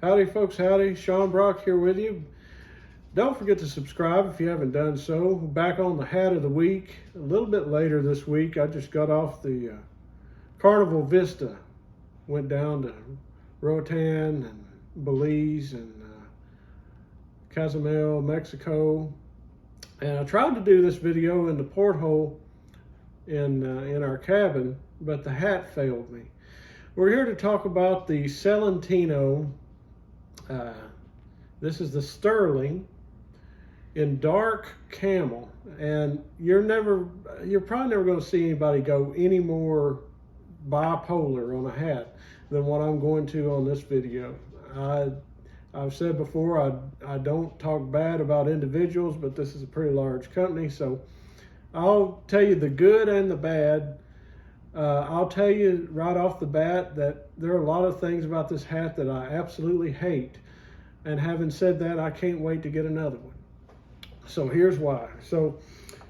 Howdy folks, howdy. Sean Brock here with you. Don't forget to subscribe if you haven't done so. Back on the hat of the week. A little bit later this week, I just got off the Carnival Vista. Went down to Roatan and Belize and Camel, Mexico. And I tried to do this video in the porthole in our cabin, but the hat failed me. We're here to talk about the Selentino. This is the Sterling in dark camel, and you're probably never going to see anybody go any more bipolar on a hat than what I'm going to on this video. I've said before, I don't talk bad about individuals, but this is a pretty large company, so I'll tell you the good and the bad. I'll tell you right off the bat that there are a lot of things about this hat that I absolutely hate. And having said that, I can't wait to get another one. So here's why. So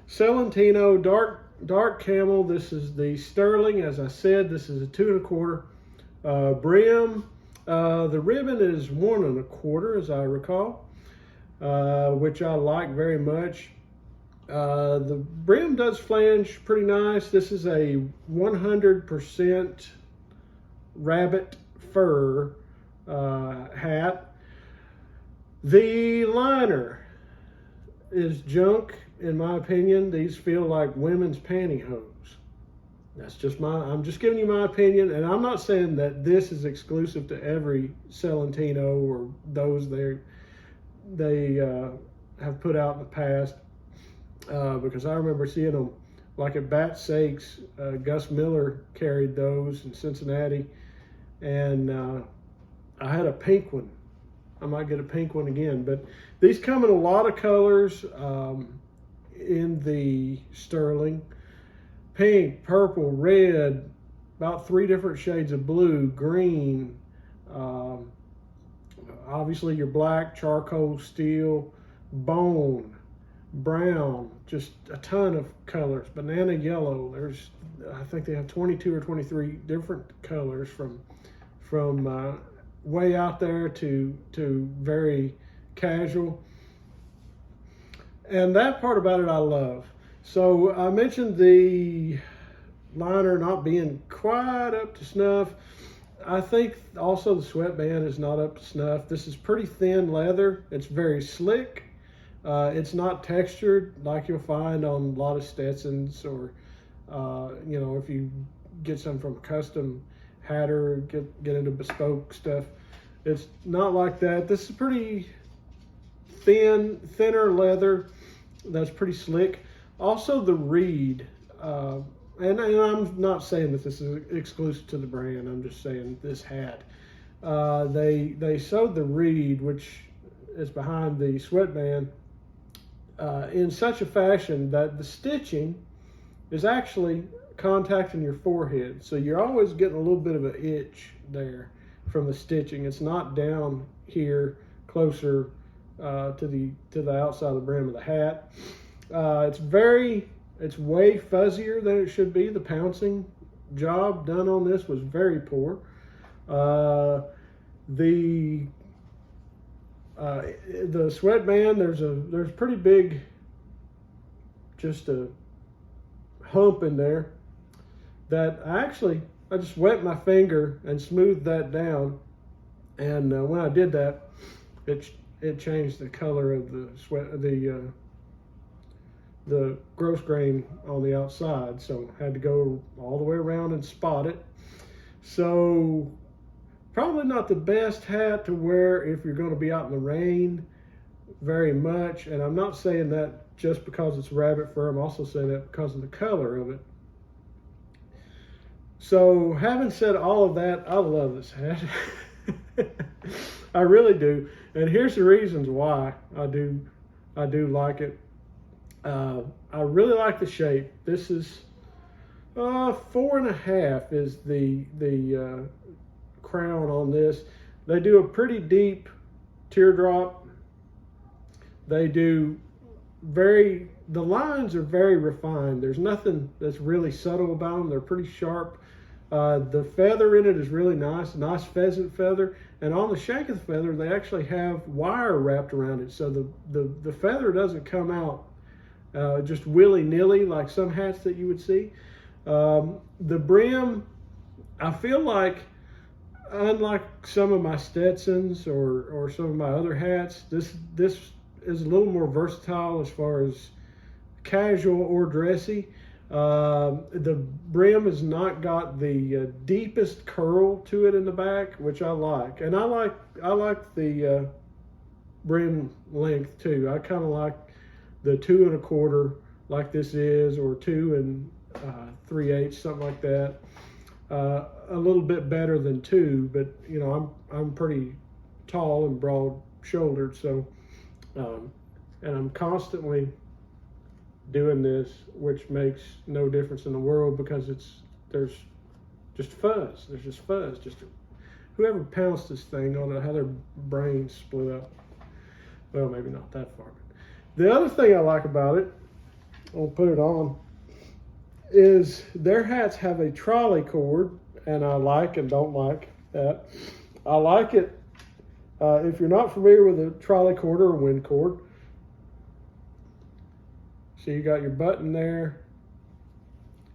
Selentino dark camel. This is the Sterling. As I said, this is a 2 1/4 brim. The ribbon is 1 1/4, as I recall, which I like very much. The brim does flange pretty nice. This is a 100% rabbit fur hat. The liner is junk, in my opinion. These feel like women's pantyhose. That's just I'm just giving you my opinion, and I'm not saying that this is exclusive to every Selentino or those they have put out in the past. Because I remember seeing them like at Bat Sakes. Gus Miller carried those in Cincinnati, and I had a pink one. I might get a pink one again, but these come in a lot of colors in the Sterling. Pink, purple, red, about 3 different shades of blue, green, obviously your black, charcoal, steel, bone, brown, just a ton of colors. Banana yellow, I think they have 22 or 23 different colors from way out there to very casual. And that part about it I love. So I mentioned the liner not being quite up to snuff. I think also the sweatband is not up to snuff. This is pretty thin leather. It's very slick. It's not textured like you'll find on a lot of Stetsons, or if you get some from a custom hatter, get into bespoke stuff. It's not like that. This is pretty thinner leather that's pretty slick. Also the reed, and I'm not saying that this is exclusive to the brand. I'm just saying this hat. They sewed the reed, which is behind the sweatband, in such a fashion that the stitching is actually contacting your forehead. So you're always getting a little bit of an itch there from the stitching. It's not down here closer to the outside of the brim of the hat. It's way fuzzier than it should be. The pouncing job done on this was very poor. The sweatband, there's pretty big, just a hump in there that I just wet my finger and smoothed that down, and when I did that, it changed the color of the gross grain on the outside, so I had to go all the way around and spot it. So probably not the best hat to wear if you're going to be out in the rain very much, and I'm not saying that just because it's rabbit fur. I'm also saying that because of the color of it. So having said all of that, I love this hat. I really do, and here's the reasons why I do like it. I really like the shape. This is 4 1/2 is the crown on this. They do a pretty deep teardrop. They do the lines are very refined. There's nothing that's really subtle about them. They're pretty sharp. The feather in it is really nice, nice pheasant feather. And on the shank of the feather, they actually have wire wrapped around it. So the feather doesn't come out just willy-nilly like some hats that you would see. The brim, I feel like, unlike some of my Stetsons or some of my other hats, this is a little more versatile as far as casual or dressy. The brim has not got the deepest curl to it in the back, which I like, and I like the brim length too. I kind of like the 2 1/4 like this is, or 2 3/8, something like that. A little bit better than 2, but you know, I'm pretty tall and broad-shouldered, so and I'm constantly doing this, which makes no difference in the world, because there's just fuzz. There's just fuzz. Whoever pounced this thing, I don't know how their brains split up. Well, maybe not that far. But the other thing I like about it, I'll put it on, is their hats have a trolley cord, and I like and don't like that. I like it. If you're not familiar with a trolley cord or a wind cord, so you got your button there,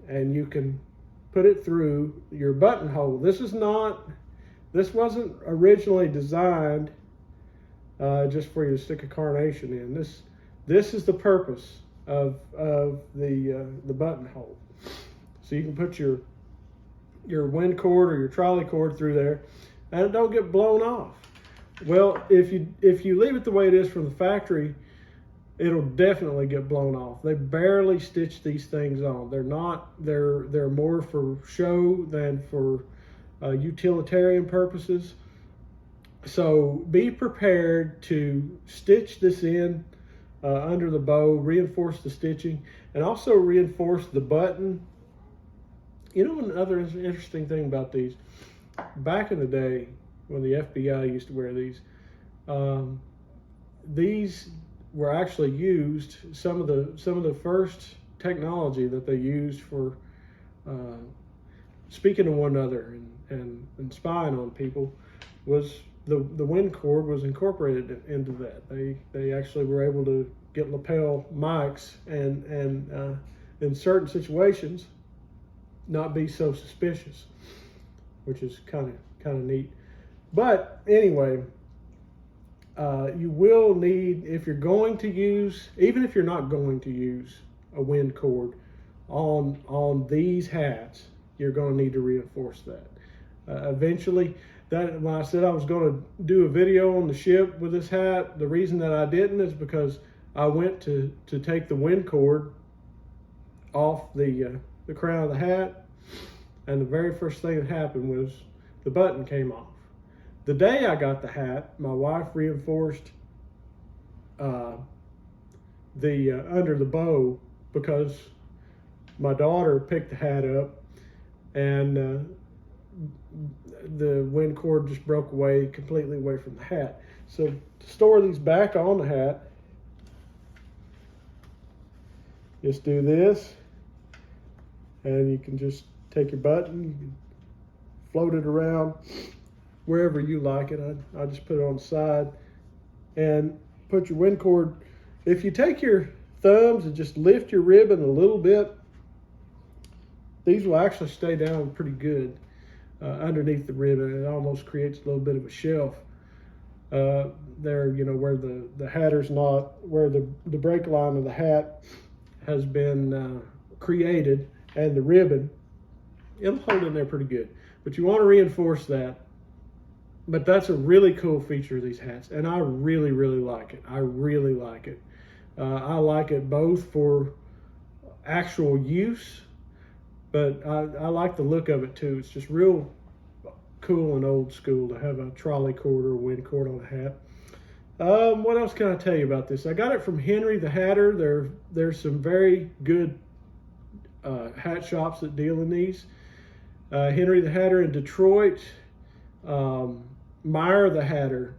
and you can put it through your buttonhole. This wasn't originally designed just for you to stick a carnation in. This is the purpose of the buttonhole. So you can put your wind cord or your trolley cord through there, and it don't get blown off. Well, if you leave it the way it is from the factory, it'll definitely get blown off. They barely stitch these things on. They're more for show than for utilitarian purposes. So be prepared to stitch this in under the bow, reinforce the stitching, and also reinforce the button. You know, another interesting thing about these, back in the day when the FBI used to wear these were actually used, some of the first technology that they used for speaking to one another and spying on people was the wind cord was incorporated into that. They actually were able to get lapel mics and in certain situations not be so suspicious, which is kind of neat. But anyway, you will need, if you're going to use, even if you're not going to use a wind cord on these hats, you're going to need to reinforce that. Eventually, when I said I was going to do a video on the ship with this hat, the reason that I didn't is because I went to take the wind cord off the crown of the hat, and the very first thing that happened was the button came off. The day I got the hat, my wife reinforced the under the bow, because my daughter picked the hat up and the wind cord just broke away completely away from the hat. So to store these back on the hat, just do this, and you can just take your button, you can float it around wherever you like it. I just put it on the side and put your wind cord. If you take your thumbs and just lift your ribbon a little bit, these will actually stay down pretty good underneath the ribbon. It almost creates a little bit of a shelf there, you know, where the hatter's not, where the break line of the hat has been created, and the ribbon, it'll hold in there pretty good. But you want to reinforce that. But that's a really cool feature of these hats, and I really, really like it. I really like it. I like it both for actual use, but I like the look of it too. It's just real cool and old school to have a trolley cord or a wind cord on a hat. What else can I tell you about this? I got it from Henry the Hatter. There's some very good hat shops that deal in these. Henry the Hatter in Detroit. Meyer the Hatter,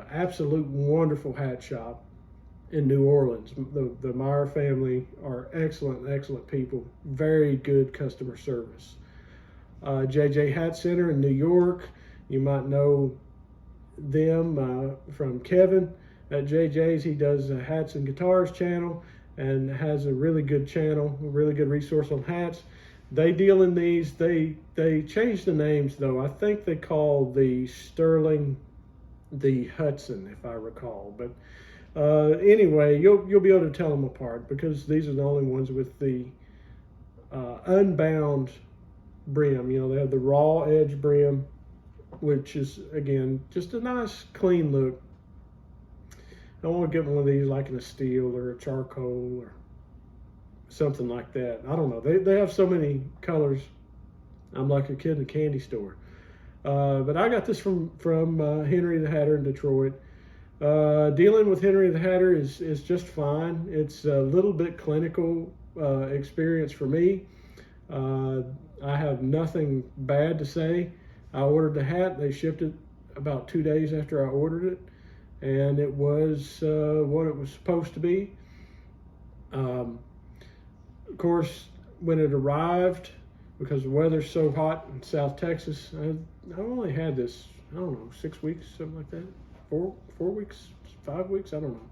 absolute wonderful hat shop in New Orleans. The Meyer family are excellent people, very good customer service. JJ Hat Center in New York. You might know them from Kevin at JJ's. He does a hats and guitars channel and has a really good channel, a really good resource on hats. They deal in these. They changed the names though. I think they call the Sterling the Hudson, if I recall. But anyway, you'll be able to tell them apart because these are the only ones with the unbound brim. You know, they have the raw edge brim, which is again just a nice clean look. I want to get one of these like in a steel or a charcoal or something like that. I don't know. They have so many colors. I'm like a kid in a candy store. But I got this from Henry the Hatter in Detroit. Dealing with Henry the Hatter is just fine. It's a little bit clinical experience for me. I have nothing bad to say. I ordered the hat. They shipped it about 2 days after I ordered it, and it was what it was supposed to be. Of course, when it arrived, because the weather's so hot in South Texas, I only had this, I don't know, 6 weeks, something like that. 4 weeks, 5 weeks, I don't know.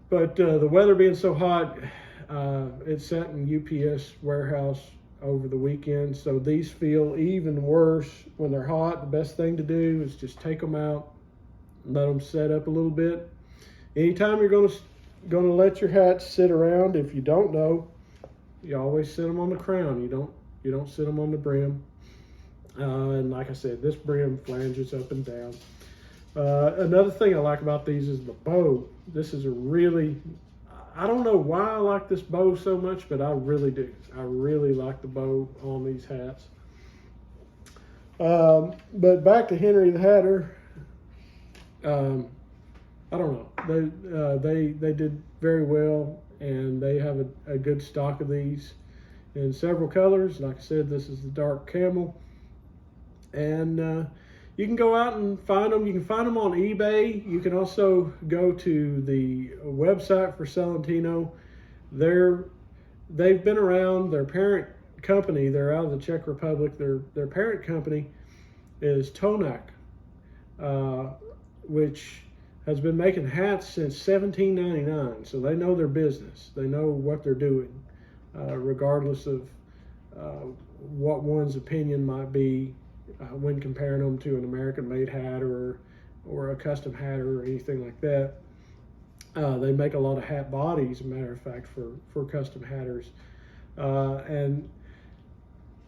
But the weather being so hot, it sat in UPS warehouse over the weekend, so these feel even worse when they're hot. The best thing to do is just take them out, let them set up a little bit. Anytime you're going to let your hats sit around, if you don't know, you always sit them on the crown. You don't sit them on the brim. And like I said, this brim flanges up and down. Another thing I like about these is the bow. This is a really, I don't know why I like this bow so much, but I really do. I really like the bow on these hats. But back to Henry the Hatter. I don't know. They did very well, and they have a good stock of these in several colors. Like I said, this is the dark camel, and you can go out and find them. You can find them on eBay. You can also go to the website for Selentino. They've been around. Their parent company, they're out of the Czech Republic. Their parent company is Tonak, which has been making hats since 1799. So they know their business. They know what they're doing, regardless of what one's opinion might be when comparing them to an American-made hat or a custom hat or anything like that. They make a lot of hat bodies, as a matter of fact, for custom hatters.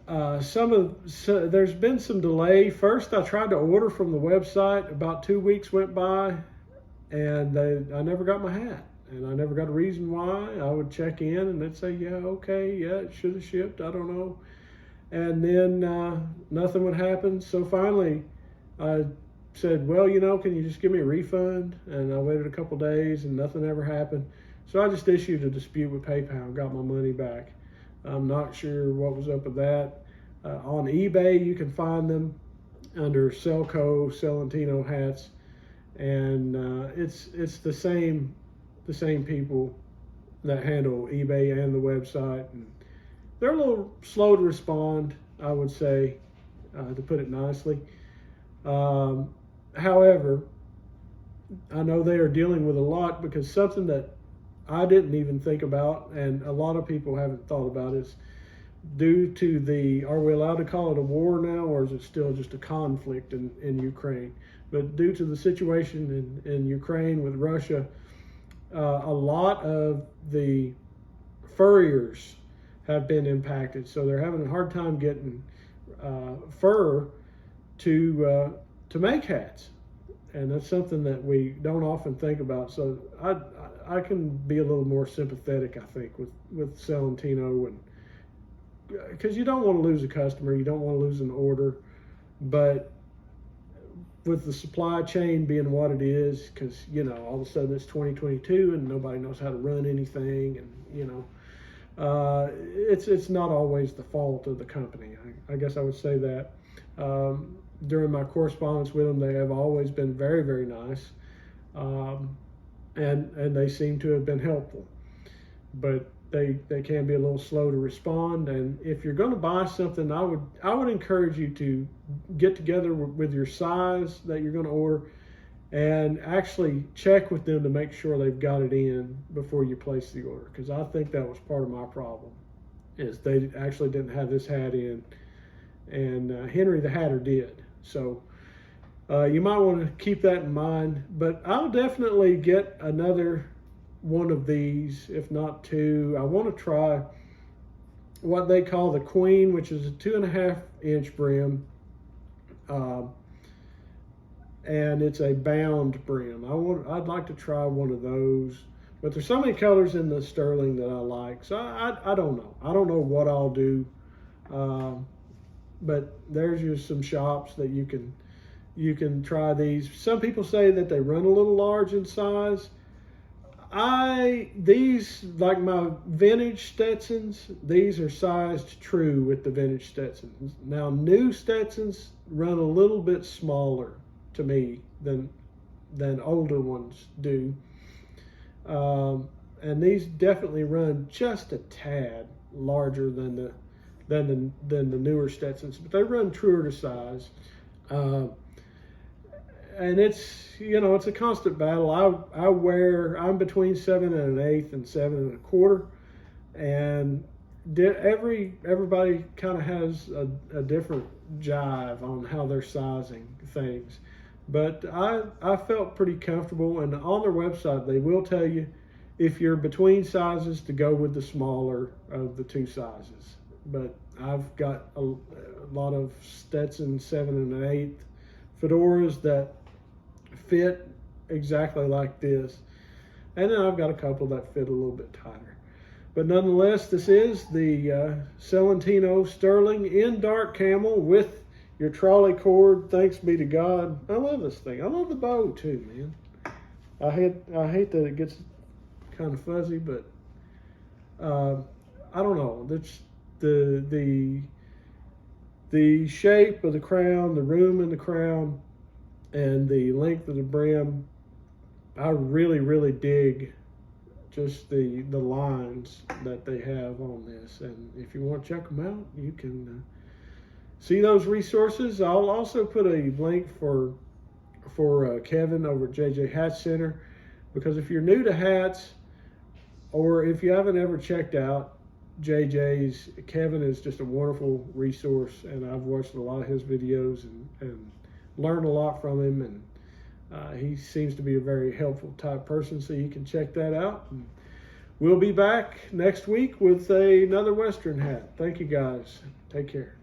There's been some delay. First, I tried to order from the website. About 2 weeks went by, and I never got my hat. And I never got a reason why. I would check in, and they'd say, yeah, okay, yeah, it should have shipped. I don't know. And then nothing would happen. So finally, I said, well, can you just give me a refund? And I waited a couple days, and nothing ever happened. So I just issued a dispute with PayPal and got my money back. I'm not sure what was up with that. On eBay, you can find them under Selco, Selentino hats, and it's the same people that handle eBay and the website. And they're a little slow to respond, I would say, to put it nicely. However, I know they are dealing with a lot, because something that I didn't even think about, and a lot of people haven't thought about, is due to are we allowed to call it a war now, or is it still just a conflict in Ukraine? But due to the situation in Ukraine with Russia, a lot of the furriers have been impacted. So they're having a hard time getting fur to make hats. And that's something that we don't often think about. So I can be a little more sympathetic, I think, with Selentino, and because you don't want to lose a customer, you don't want to lose an order, but with the supply chain being what it is, because all of a sudden it's 2022 and nobody knows how to run anything, and it's not always the fault of the company. I guess I would say that. During my correspondence with them, they have always been very, very nice, and they seem to have been helpful. But they can be a little slow to respond. And if you're going to buy something, I would encourage you to get together with your size that you're going to order and actually check with them to make sure they've got it in before you place the order, because I think that was part of my problem, is they actually didn't have this hat in, and Henry the Hatter did. So you might want to keep that in mind. But I'll definitely get another one of these, if not two. I want to try what they call the Queen, which is a 2.5-inch brim, and it's a bound brim. I'd like to try one of those, but there's so many colors in the Sterling that I like, so I don't know. I don't know what I'll do, but there's just some shops that you can try these. Some people say that they run a little large in size. These, like my vintage Stetsons, these are sized true with the vintage Stetsons. Now, new Stetsons run a little bit smaller to me than older ones do. And these definitely run just a tad larger than the newer Stetsons, but they run truer to size. And it's, it's a constant battle. I'm between 7 1/8 and 7 1/4, and everybody kind of has a different jive on how they're sizing things. But I felt pretty comfortable, and on their website they will tell you if you're between sizes to go with the smaller of the two sizes. But I've got a lot of Stetson 7 1/8 fedoras that fit exactly like this, and then I've got a couple that fit a little bit tighter. But nonetheless, this is the Selentino Sterling in dark camel with your trolley cord. Thanks be to God. I love this thing. I love the bow too, man. I hate that it gets kind of fuzzy, but I don't know. That's the shape of the crown, the room in the crown, and the length of the brim. I really, really dig just the lines that they have on this. And if you want to check them out, you can see those resources. I'll also put a link for Kevin over at JJ Hat Center, because if you're new to hats, or if you haven't ever checked out JJ's, Kevin is just a wonderful resource, and I've watched a lot of his videos and learned a lot from him, and he seems to be a very helpful type person, so you can check that out. And we'll be back next week with another Western hat. Thank you guys. Take care.